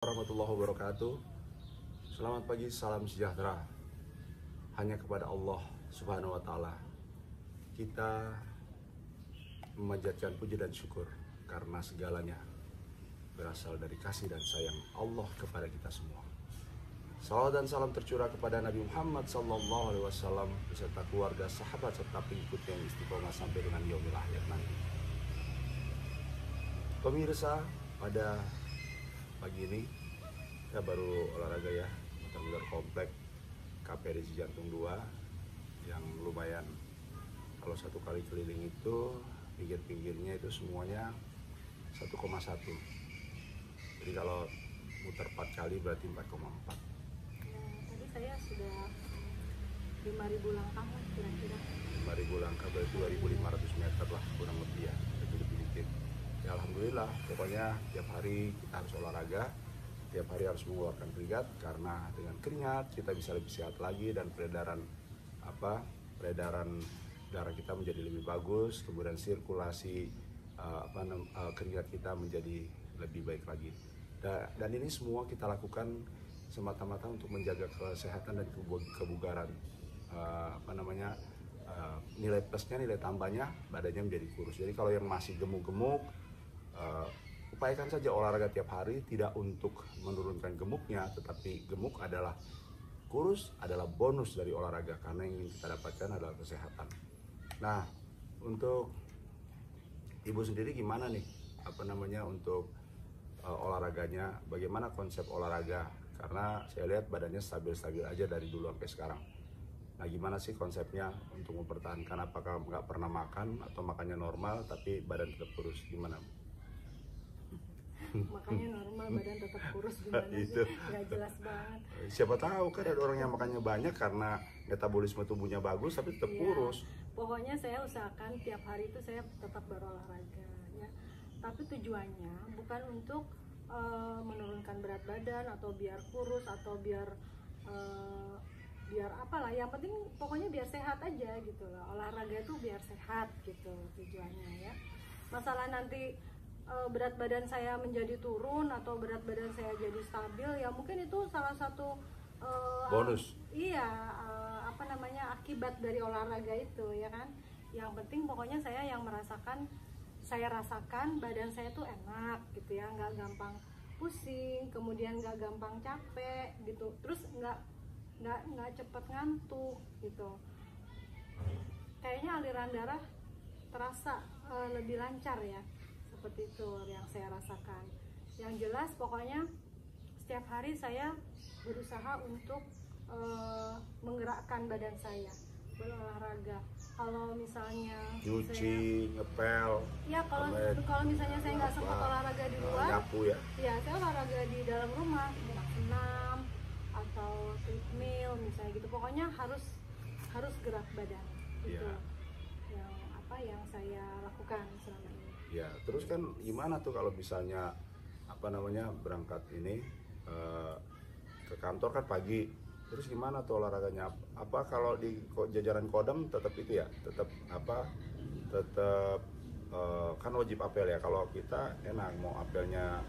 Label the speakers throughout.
Speaker 1: Warahmatullahi wabarakatuh. Selamat pagi, salam sejahtera. Hanya kepada Allah Subhanahu wa taala kita memanjatkan puji dan syukur karena segalanya berasal dari kasih dan sayang Allah kepada kita semua. Salawat dan salam tercurah kepada Nabi Muhammad SAW beserta keluarga, sahabat serta pengikutnya yang istiqomah sampai dengan yaumil akhir nanti. Pemirsa, pada pagi ini saya baru olahraga ya, muter-muter komplek KPRI Cijantung 2 yang lumayan. Kalau satu kali keliling itu pinggir-pinggirnya itu semuanya 1,1. Jadi kalau muter 4 kali berarti 4,4.
Speaker 2: Tadi saya sudah 5.000 langkah kira-kira.
Speaker 1: 5.000 langkah berarti 2.500 meter lah kurang lebih ya, lebih dikit. Ya alhamdulillah, pokoknya tiap hari kita harus olahraga, tiap hari harus mengeluarkan keringat karena dengan keringat kita bisa lebih sehat lagi dan peredaran darah kita menjadi lebih bagus, kemudian sirkulasi keringat kita menjadi lebih baik lagi. Dan ini semua kita lakukan semata-mata untuk menjaga kesehatan dan kebugaran. Nilai plusnya, nilai tambahnya badannya menjadi kurus. Jadi kalau yang masih gemuk-gemuk, upayakan saja olahraga tiap hari, tidak untuk menurunkan gemuknya, tetapi gemuk adalah kurus adalah bonus dari olahraga karena yang ingin kita dapatkan adalah kesehatan. Nah, untuk ibu sendiri gimana nih untuk olahraganya, bagaimana konsep olahraga, karena saya lihat badannya stabil-stabil aja dari dulu sampai sekarang. Nah, gimana sih konsepnya untuk mempertahankan, apakah nggak pernah makan atau makannya normal tapi badan tetap kurus, gimana?
Speaker 2: Makanya normal badan tetap kurus gimana
Speaker 1: Itu.
Speaker 2: sih? Nggak jelas banget.
Speaker 1: Siapa tahu kan ada orang yang makannya banyak karena metabolisme tubuhnya bagus tapi tetap
Speaker 2: Ya,
Speaker 1: kurus.
Speaker 2: pokoknya saya usahakan tiap hari itu saya tetap berolahraga ya. Tapi tujuannya bukan untuk menurunkan berat badan atau biar kurus atau biar apalah, yang penting pokoknya biar sehat aja gitu loh. Olahraga itu biar sehat gitu tujuannya ya. Masalah nanti berat badan saya menjadi turun atau berat badan saya jadi stabil, ya mungkin itu salah satu
Speaker 1: Bonus.
Speaker 2: Akibat dari olahraga itu ya kan. Yang penting pokoknya saya yang saya rasakan badan saya tuh enak gitu ya, nggak gampang pusing, kemudian nggak gampang capek gitu, terus nggak cepet ngantuk gitu. Kayaknya aliran darah terasa lebih lancar ya. Seperti itu yang saya rasakan. Yang jelas pokoknya setiap hari saya berusaha untuk menggerakkan badan saya, berolahraga. Kalau misalnya
Speaker 1: Cuci, ngepel.
Speaker 2: ya kalau misalnya saya nggak sempat olahraga di luar,
Speaker 1: nyapu ya.
Speaker 2: ya saya olahraga di dalam rumah, senam atau treadmill misalnya gitu. Pokoknya harus gerak badan gitu.
Speaker 1: Ya.
Speaker 2: Yang saya lakukan selama ini.
Speaker 1: Ya, terus kan gimana tuh kalau misalnya berangkat ini ke kantor kan pagi, terus gimana tuh olahraganya? Apa kalau di jajaran Kodam tetap itu ya, tetap kan wajib apel ya. Kalau kita enak mau apelnya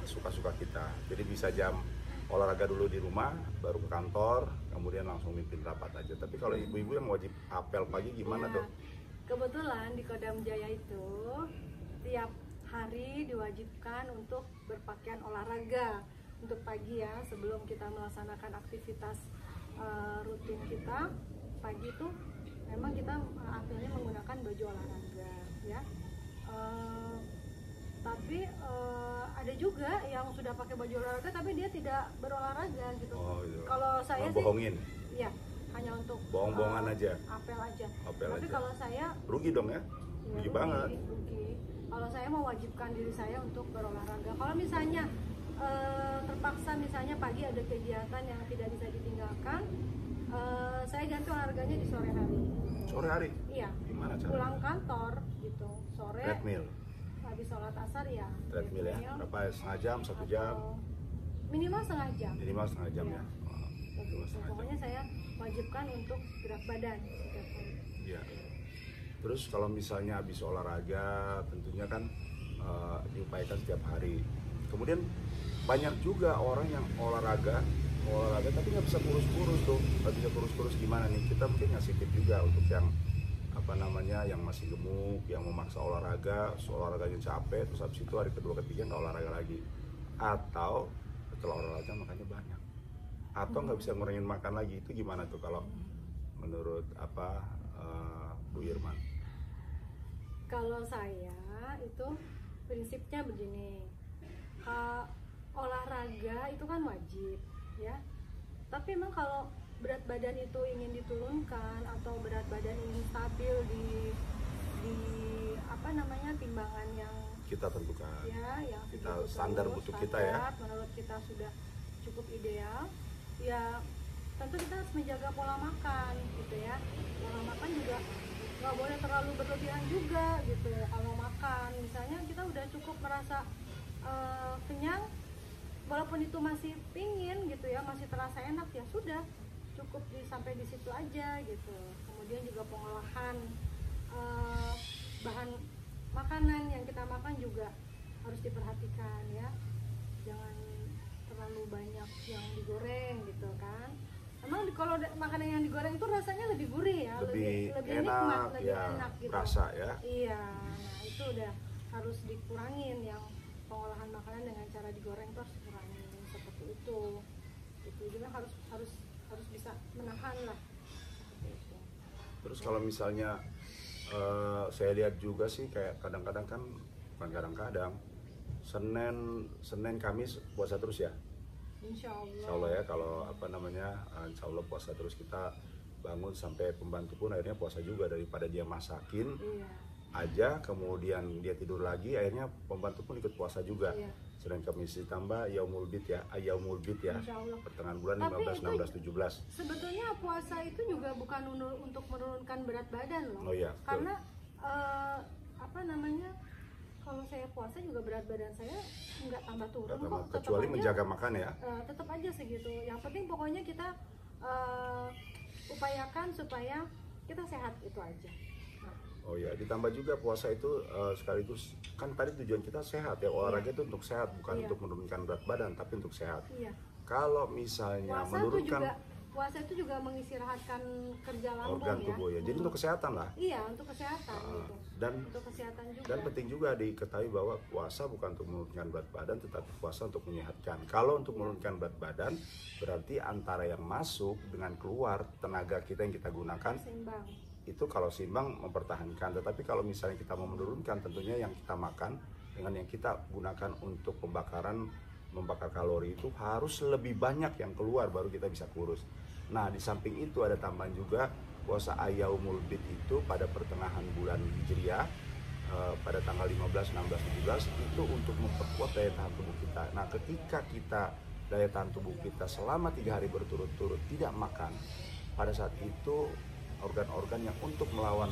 Speaker 1: suka-suka kita, jadi bisa jam olahraga dulu di rumah, baru ke kantor, kemudian langsung mimpin rapat aja. Tapi kalau ibu-ibu yang wajib apel pagi gimana tuh?
Speaker 2: Kebetulan di Kodam Jaya itu tiap hari diwajibkan untuk berpakaian olahraga untuk pagi ya, sebelum kita melaksanakan aktivitas rutin kita pagi itu memang kita apelnya menggunakan baju olahraga ya. Tapi ada juga yang sudah pakai baju olahraga tapi dia tidak berolahraga gitu.
Speaker 1: Oh, iya.
Speaker 2: Kalau saya
Speaker 1: bohongin.
Speaker 2: Iya, hanya untuk
Speaker 1: bohong-bohongan aja.
Speaker 2: Apel aja.
Speaker 1: Apel
Speaker 2: tapi
Speaker 1: aja.
Speaker 2: kalau saya
Speaker 1: rugi dong ya, rugi banget.
Speaker 2: Rugi. Kalau saya mewajibkan diri saya untuk berolahraga. Kalau misalnya terpaksa misalnya pagi ada kegiatan yang tidak bisa ditinggalkan, saya ganti olahraganya di sore hari.
Speaker 1: Sore hari?
Speaker 2: Iya.
Speaker 1: Gimana cara?
Speaker 2: Pulang kantor gitu, sore.
Speaker 1: Treadmill.
Speaker 2: Habis sholat asar ya.
Speaker 1: Treadmill ya. Berapa? Setengah jam, 1 jam?
Speaker 2: Minimal setengah jam.
Speaker 1: Minimal setengah jam ya.
Speaker 2: Pokoknya saya wajibkan untuk gerak badan setiap hari.
Speaker 1: Iya. Terus kalau misalnya habis olahraga, tentunya kan diupayakan setiap hari. Kemudian banyak juga orang yang olahraga tapi nggak bisa kurus-kurus tuh. Nggak bisa kurus-kurus gimana nih, kita mungkin ngasih tip juga untuk yang apa namanya, yang masih gemuk, yang memaksa olahraganya capek, terus habis itu hari kedua ketiga nggak olahraga lagi, atau setelah olahraga makannya banyak, atau nggak bisa ngurangin makan lagi. Itu gimana tuh kalau menurut Bu Irman?
Speaker 2: Kalau saya itu prinsipnya begini, olahraga itu kan wajib ya, tapi memang kalau berat badan itu ingin diturunkan atau berat badan ingin stabil di apa namanya, timbangan yang
Speaker 1: Kita tentukan
Speaker 2: ya, yang
Speaker 1: kita
Speaker 2: begitu
Speaker 1: standar
Speaker 2: terus,
Speaker 1: butuh kita ya.
Speaker 2: menurut kita sudah cukup ideal ya, tentu kita harus menjaga pola makan gitu ya. Pola makan juga nggak boleh terlalu berlebihan juga gitu. Kalau makan misalnya kita udah cukup merasa kenyang, walaupun itu masih pingin gitu ya, masih terasa enak, ya sudah cukup sampai di situ aja gitu. Kemudian juga pengolahan bahan makanan yang kita makan juga harus diperhatikan ya, jangan terlalu banyak yang digoreng gitu kan. Emang kalau makanan yang digoreng itu rasanya lebih gurih ya, lebih
Speaker 1: enak,
Speaker 2: nikmat, lebih
Speaker 1: ya,
Speaker 2: enak gitu,
Speaker 1: rasa ya.
Speaker 2: iya. Nah itu udah harus dikurangin, yang pengolahan makanan dengan cara digoreng itu harus dikurangin seperti itu. Itu juga harus bisa menahan lah seperti itu.
Speaker 1: Terus kalau misalnya saya lihat juga sih kayak kadang-kadang kan, bukan kadang-kadang, Senin Kamis puasa terus ya.
Speaker 2: Insya
Speaker 1: Insya Allah ya, kalau apa namanya, Insya Allah puasa terus, kita bangun sampai pembantu pun akhirnya puasa juga, daripada dia masakin
Speaker 2: Iya.
Speaker 1: aja kemudian dia tidur lagi, akhirnya pembantu pun ikut puasa juga.
Speaker 2: Iya.
Speaker 1: Senin Kamis ditambah Yaumul Bid ya, Yaumul Bid ya,
Speaker 2: Insya Allah.
Speaker 1: pertengahan bulan
Speaker 2: Tapi
Speaker 1: 15, 16, 17.
Speaker 2: Sebetulnya puasa itu juga bukan untuk menurunkan berat badan loh.
Speaker 1: Oh iya, betul.
Speaker 2: Karena apa namanya, kalau saya puasa juga berat badan saya nggak tambah turun kok. Tetap
Speaker 1: Kecuali
Speaker 2: aja,
Speaker 1: menjaga makan ya.
Speaker 2: tetap aja segitu. Yang penting pokoknya kita upayakan supaya kita sehat, itu aja. Nah,
Speaker 1: Oh ya, ditambah juga puasa itu sekaligus, kan tadi tujuan kita sehat ya, olahraga itu untuk sehat, bukan
Speaker 2: Iya.
Speaker 1: untuk menurunkan berat badan, tapi untuk sehat.
Speaker 2: iya.
Speaker 1: Kalau misalnya
Speaker 2: Puasa itu juga mengistirahatkan kerja lambung
Speaker 1: organ tubuh ya, jadi untuk kesehatan lah.
Speaker 2: Iya, untuk kesehatan gitu.
Speaker 1: Dan
Speaker 2: Untuk kesehatan juga.
Speaker 1: dan penting juga diketahui bahwa puasa bukan untuk menurunkan berat badan, tetapi puasa untuk menyehatkan. Kalau untuk menurunkan berat badan, berarti antara yang masuk dengan keluar tenaga kita yang kita gunakan
Speaker 2: Seimbang.
Speaker 1: itu kalau seimbang mempertahankan. Tetapi kalau misalnya kita mau menurunkan, tentunya yang kita makan dengan yang kita gunakan untuk membakar kalori itu harus lebih banyak yang keluar, baru kita bisa kurus. Nah, di samping itu ada tambahan juga, puasa Yaumul Bid itu pada pertengahan bulan Hijriah, pada tanggal 15, 16, 17 itu untuk memperkuat daya tahan tubuh kita. Nah, ketika kita daya tahan tubuh kita selama 3 hari berturut-turut tidak makan, pada saat itu organ-organ yang untuk melawan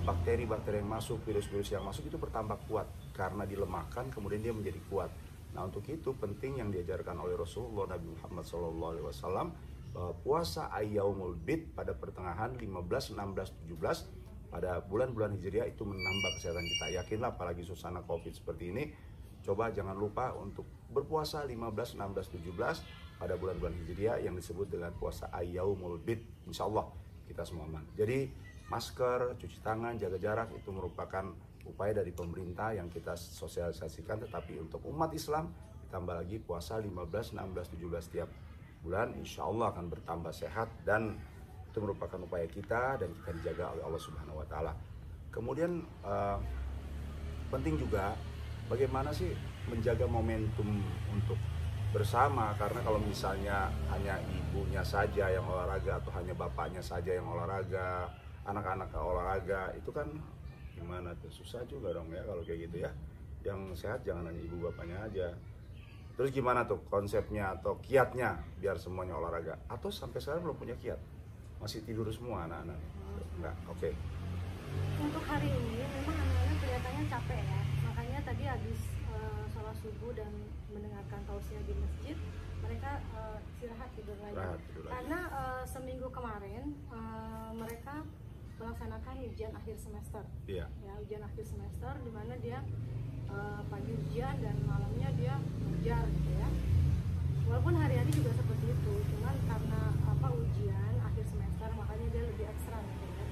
Speaker 1: bakteri-bakteri yang masuk, virus-virus yang masuk itu bertambah kuat karena dilemahkan, kemudian dia menjadi kuat. Nah, untuk itu penting yang diajarkan oleh Rasulullah Nabi Muhammad SAW, bahwa puasa Yaumul Bid pada pertengahan 15, 16, 17 pada bulan-bulan Hijriah itu menambah kesehatan kita. Yakinlah, apalagi suasana Covid seperti ini, coba jangan lupa untuk berpuasa 15, 16, 17 pada bulan-bulan Hijriah yang disebut dengan puasa Yaumul Bid. Insya Allah kita semua aman. Jadi masker, cuci tangan, jaga jarak itu merupakan upaya dari pemerintah yang kita sosialisasikan. Tetapi untuk umat Islam ditambah lagi puasa 15, 16, 17 setiap bulan, insya Allah akan bertambah sehat, dan itu merupakan upaya kita dan kita dijaga oleh Allah Subhanahu wa Ta'ala. Kemudian penting juga bagaimana sih menjaga momentum untuk bersama, karena kalau misalnya hanya ibunya saja yang olahraga atau hanya bapaknya saja yang olahraga, anak-anak olahraga, itu kan gimana tuh, susah juga dong ya kalau kayak gitu ya. Yang sehat jangan hanya ibu bapaknya aja. Terus gimana tuh konsepnya atau kiatnya biar semuanya olahraga? Atau sampai sekarang belum punya kiat? Masih tidur semua anak-anak? Enggak, oke.
Speaker 2: Untuk hari ini memang anak-anak kelihatannya capek ya. Makanya tadi habis sholat subuh dan mendengarkan tausiah di masjid, mereka istirahat tidur lagi. Karena seminggu kemarin mereka melaksanakan ujian akhir semester.
Speaker 1: Iya.
Speaker 2: Ya, ujian akhir semester di mana dia pagi ujian dan malamnya dia belajar gitu ya. tadi juga seperti itu, cuman karena apa ujian akhir semester makanya dia lebih ekstra gitu ya.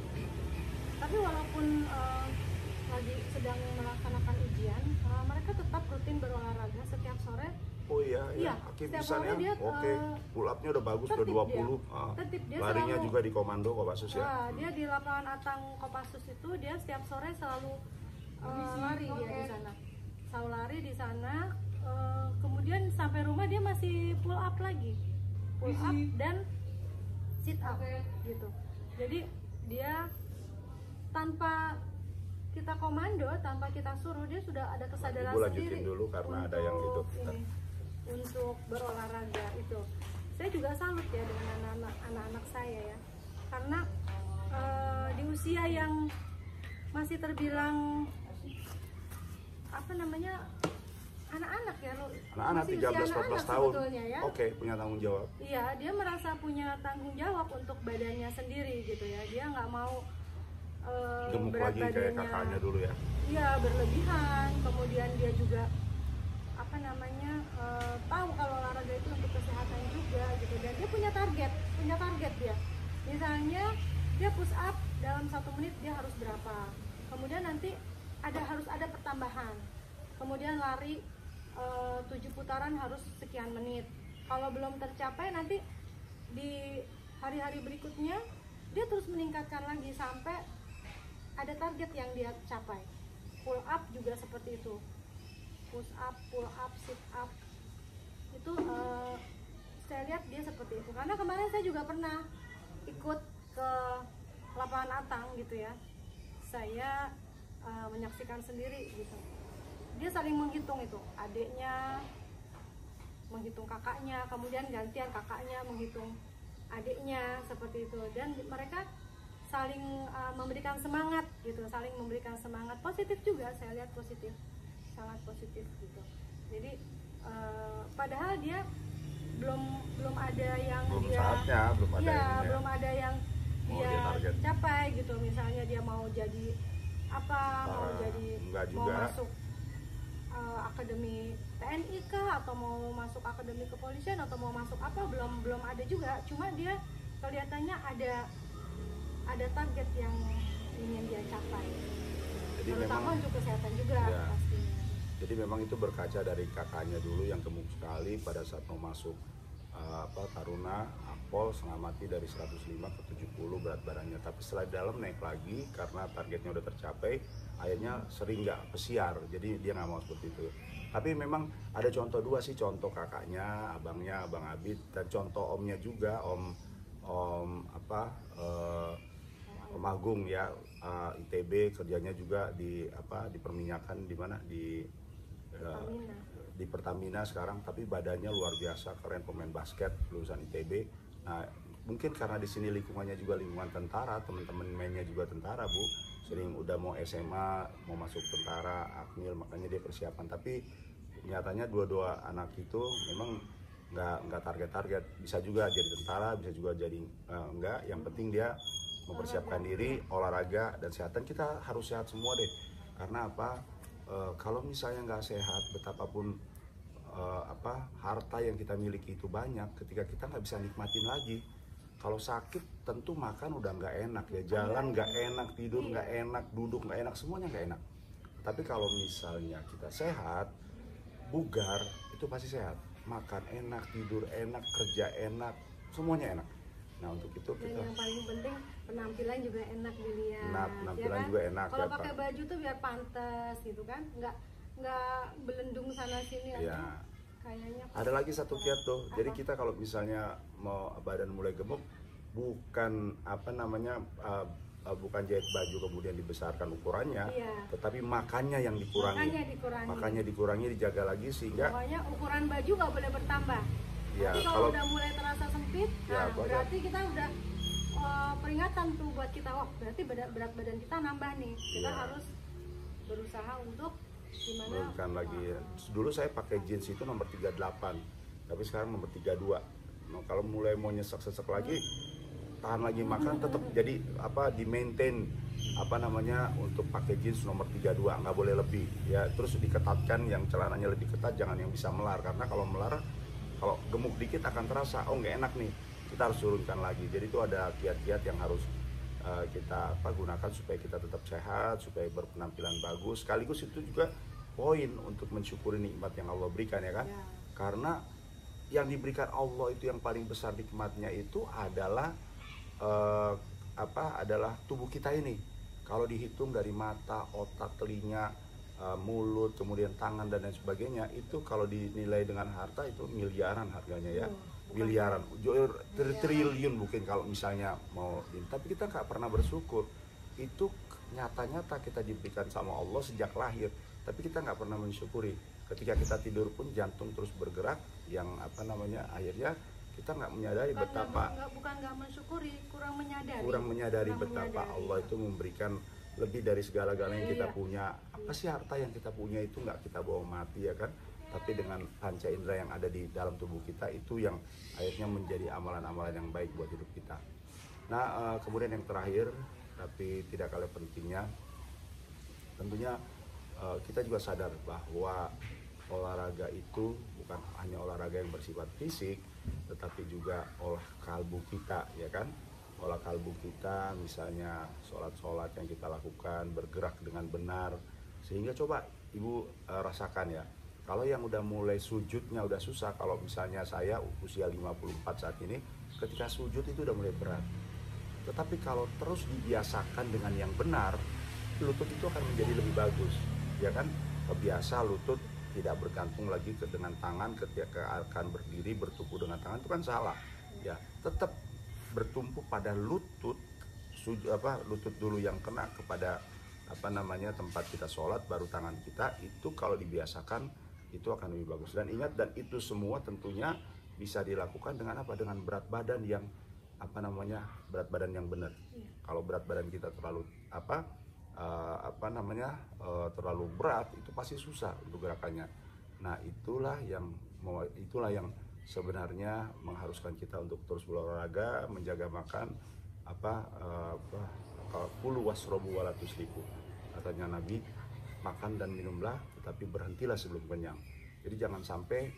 Speaker 2: Tapi walaupun lagi sedang melaksanakan ujian, mereka tetap rutin berolahraga setiap sore.
Speaker 1: Oh iya,
Speaker 2: Iya,
Speaker 1: Hakim
Speaker 2: setiap
Speaker 1: pisan
Speaker 2: sore
Speaker 1: ya.
Speaker 2: dia,
Speaker 1: Oke, pull up-nya udah bagus, udah
Speaker 2: tertib
Speaker 1: 20.
Speaker 2: Tertib, dia
Speaker 1: Larinya
Speaker 2: selalu-
Speaker 1: juga di komando Kopassus ya.
Speaker 2: Dia di lapangan Atang Kopassus itu dia setiap sore selalu lari dia di sana. Selalu lari di sana. Kemudian sampai rumah dia masih pull up lagi, pull up dan sit up gitu. Jadi dia tanpa kita komando, tanpa kita suruh, dia sudah ada kesadaran
Speaker 1: Ibu lanjutin
Speaker 2: sendiri
Speaker 1: dulu karena ada yang itu.
Speaker 2: ini, untuk berolahraga itu. Saya juga salut ya dengan anak-anak saya ya, karena di usia yang masih terbilang apa namanya anak-anak ya,
Speaker 1: Anak-anak
Speaker 2: masih
Speaker 1: 13
Speaker 2: usia
Speaker 1: 14
Speaker 2: anak-anak
Speaker 1: tahun.
Speaker 2: sebetulnya ya.
Speaker 1: Oke, punya tanggung jawab.
Speaker 2: Iya, dia merasa punya tanggung jawab untuk badannya sendiri gitu ya. Dia nggak mau
Speaker 1: Gemuk
Speaker 2: berat
Speaker 1: lagi kayak
Speaker 2: badannya,
Speaker 1: kakaknya dulu ya.
Speaker 2: iya, berlebihan. Kemudian dia juga apa namanya tahu kalau olahraga itu untuk kesehatan juga gitu, dan dia punya target dia. Misalnya dia push up dalam 1 menit dia harus berapa, kemudian nanti harus ada pertambahan, kemudian lari 7 putaran harus sekian menit. Kalau belum tercapai nanti di hari-hari berikutnya dia terus meningkatkan lagi sampai ada target yang dia capai. Pull up juga seperti itu, push up, pull up, sit up itu saya lihat dia seperti itu. Karena kemarin saya juga pernah ikut ke lapangan Atang gitu ya, saya menyaksikan sendiri gitu. Dia saling menghitung itu, adiknya menghitung kakaknya, kemudian gantian kakaknya menghitung adiknya seperti itu, dan mereka saling memberikan semangat gitu, saling memberikan semangat positif juga. Saya lihat positif, sangat positif gitu. Jadi padahal dia belum ada yang
Speaker 1: Belum
Speaker 2: dia
Speaker 1: saatnya, belum ada
Speaker 2: ya,
Speaker 1: ininya.
Speaker 2: belum ada yang
Speaker 1: Mau
Speaker 2: dia
Speaker 1: dia target.
Speaker 2: capai gitu. Misalnya dia mau jadi apa, mau jadi
Speaker 1: enggak
Speaker 2: mau
Speaker 1: juga.
Speaker 2: masuk akademi TNI kah, atau mau masuk akademi kepolisian, atau mau masuk apa, belum ada juga. Cuma dia kelihatannya ada target yang ingin dia capai,
Speaker 1: Jadi
Speaker 2: terutama
Speaker 1: memang
Speaker 2: untuk kesehatan juga
Speaker 1: ya.
Speaker 2: pastinya.
Speaker 1: Jadi memang itu berkaca dari kakaknya dulu yang gemuk sekali pada saat mau masuk Taruna Akpol, setengah mati dari 105 ke 70 berat badannya. Tapi setelah di dalam naik lagi karena targetnya udah tercapai, akhirnya sering nggak pesiar. Jadi dia nggak mau seperti itu. Tapi memang ada contoh dua sih, contoh kakaknya, abangnya, Abang Abid, dan contoh omnya juga, Om Agung ya, ITB, kerjanya juga di perminyakan, di mana
Speaker 2: Pertamina.
Speaker 1: di Pertamina sekarang, tapi badannya luar biasa, keren, pemain basket lulusan ITB. Nah, mungkin karena di sini lingkungannya juga lingkungan tentara, teman-teman mainnya juga tentara, Bu. Sering udah mau SMA, mau masuk tentara, Akmil, makanya dia persiapan. Tapi nyatanya dua-dua anak itu memang nggak target-target. Bisa juga jadi tentara, bisa juga jadi enggak. Yang penting dia mempersiapkan diri, olahraga, dan kesehatan. Kita harus sehat semua deh. Karena apa? Kalau misalnya nggak sehat, betapapun harta yang kita miliki itu banyak, ketika kita nggak bisa nikmatin lagi. Kalau sakit tentu makan udah nggak enak ya, jalan nggak enak, tidur nggak enak, duduk nggak enak, semuanya nggak enak. Tapi kalau misalnya kita sehat, bugar, itu pasti sehat. Makan enak, tidur enak, kerja enak, semuanya enak. Nah, untuk itu
Speaker 2: Dan
Speaker 1: kita
Speaker 2: yang paling penting penampilan juga enak dilihat.
Speaker 1: penampilan
Speaker 2: kan?
Speaker 1: juga enak
Speaker 2: Kalau
Speaker 1: ya,
Speaker 2: pakai
Speaker 1: Pak.
Speaker 2: baju tuh biar pantas gitu kan, nggak belendung sana sini
Speaker 1: Ya.
Speaker 2: aja. Kayaknya
Speaker 1: Ada lagi satu kiat tuh. Jadi kita kalau misalnya mau badan mulai gemuk, bukan bukan jahit baju kemudian dibesarkan ukurannya,
Speaker 2: Iya.
Speaker 1: tetapi makannya yang dikurangi.
Speaker 2: Makanya dikurangi.
Speaker 1: Dijaga lagi sehingga
Speaker 2: Pokoknya ukuran baju nggak boleh bertambah.
Speaker 1: Ya,
Speaker 2: Nanti kalau udah mulai terasa sempit,
Speaker 1: Ya,
Speaker 2: nah
Speaker 1: pokoknya-
Speaker 2: berarti kita udah peringatan tuh buat kita, wah berarti berat badan kita nambah nih. Kita
Speaker 1: Ya.
Speaker 2: harus berusaha untuk gimana?
Speaker 1: bukan lagi. Dulu saya pakai jeans itu nomor 38, tapi sekarang nomor 32. Nah, kalau mulai mau nyesek-sesek lagi, tahan lagi makan, tetap jadi di maintain untuk pakai jeans nomor 32, nggak boleh lebih ya. Terus diketatkan, yang celananya lebih ketat, jangan yang bisa melar, karena kalau melar, Kalau gemuk dikit akan terasa, oh nggak enak nih, kita harus turunkan lagi. Jadi itu ada kiat-kiat yang harus kita gunakan supaya kita tetap sehat, supaya berpenampilan bagus. Sekaligus itu juga poin untuk mensyukuri nikmat yang Allah berikan, ya kan?
Speaker 2: Ya.
Speaker 1: Karena yang diberikan Allah itu yang paling besar nikmatnya itu adalah adalah tubuh kita ini. Kalau dihitung dari mata, otak, telinga, mulut, kemudian tangan dan lain sebagainya, itu kalau dinilai dengan harta itu miliaran harganya, ya. Miliaran, triliun mungkin kalau misalnya mau, tapi kita nggak pernah bersyukur. Itu nyata-nyata kita diberikan sama Allah sejak lahir, tapi kita nggak pernah mensyukuri. Ketika kita tidur pun jantung terus bergerak, yang akhirnya kita nggak menyadari
Speaker 2: bukan nggak mensyukuri, kurang
Speaker 1: menyadari betapa Allah itu memberikan lebih dari segala-galanya yang kita punya. Apa sih harta yang kita punya itu nggak kita bawa mati, ya kan? Tapi dengan panca indera yang ada di dalam tubuh kita itu yang akhirnya menjadi amalan-amalan yang baik buat hidup kita. Nah, kemudian yang terakhir tapi tidak kalah pentingnya, tentunya kita juga sadar bahwa olahraga itu bukan hanya olahraga yang bersifat fisik, tetapi juga olah kalbu kita, ya kan? Olah kalbu kita, misalnya sholat-sholat yang kita lakukan, bergerak dengan benar. Sehingga coba Ibu rasakan, ya. Kalau yang udah mulai sujudnya udah susah, kalau misalnya saya usia 54 saat ini, ketika sujud itu udah mulai berat. Tetapi kalau terus dibiasakan dengan yang benar, lutut itu akan menjadi lebih bagus, ya kan? Kebiasa lutut tidak bergantung lagi dengan tangan, ketika akan berdiri bertumpu dengan tangan itu kan salah, ya. Tetap bertumpu pada lutut, lutut dulu yang kena kepada tempat kita sholat, baru tangan kita. Itu kalau dibiasakan itu akan lebih bagus. Dan ingat, dan itu semua tentunya bisa dilakukan dengan dengan berat badan yang berat badan yang benar. Kalau berat badan kita terlalu terlalu berat, itu pasti susah untuk gerakannya. Nah, itulah yang sebenarnya mengharuskan kita untuk terus berolahraga, menjaga makan, kulu wasrobu wala tusrifu, katanya Nabi, makan dan minumlah tetapi berhentilah sebelum kenyang. Jadi jangan sampai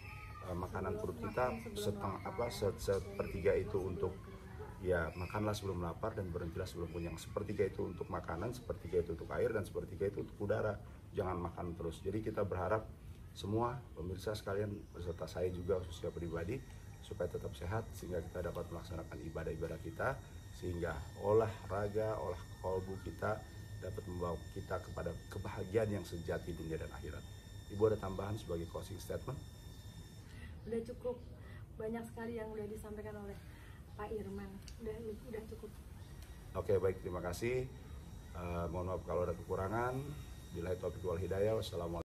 Speaker 1: makanan perut kita sepertiga itu untuk, ya, makanlah sebelum lapar dan berhentilah sebelum kenyang. Sepertiga itu untuk makanan, sepertiga itu untuk air, dan sepertiga itu untuk udara. Jangan makan terus. Jadi kita berharap semua pemirsa sekalian beserta saya juga khususnya pribadi supaya tetap sehat, sehingga kita dapat melaksanakan ibadah-ibadah kita, sehingga olahraga, olah kalbu kita dapat membawa kita kepada kebahagiaan yang sejati dunia dan akhirat. Ibu ada tambahan sebagai closing statement?
Speaker 2: Udah cukup banyak sekali yang udah disampaikan oleh Pak Irman. Udah cukup.
Speaker 1: Oke, baik, terima kasih. Mohon maaf kalau ada kekurangan. Billahi taufiq wal hidayah. Wassalamualaikum.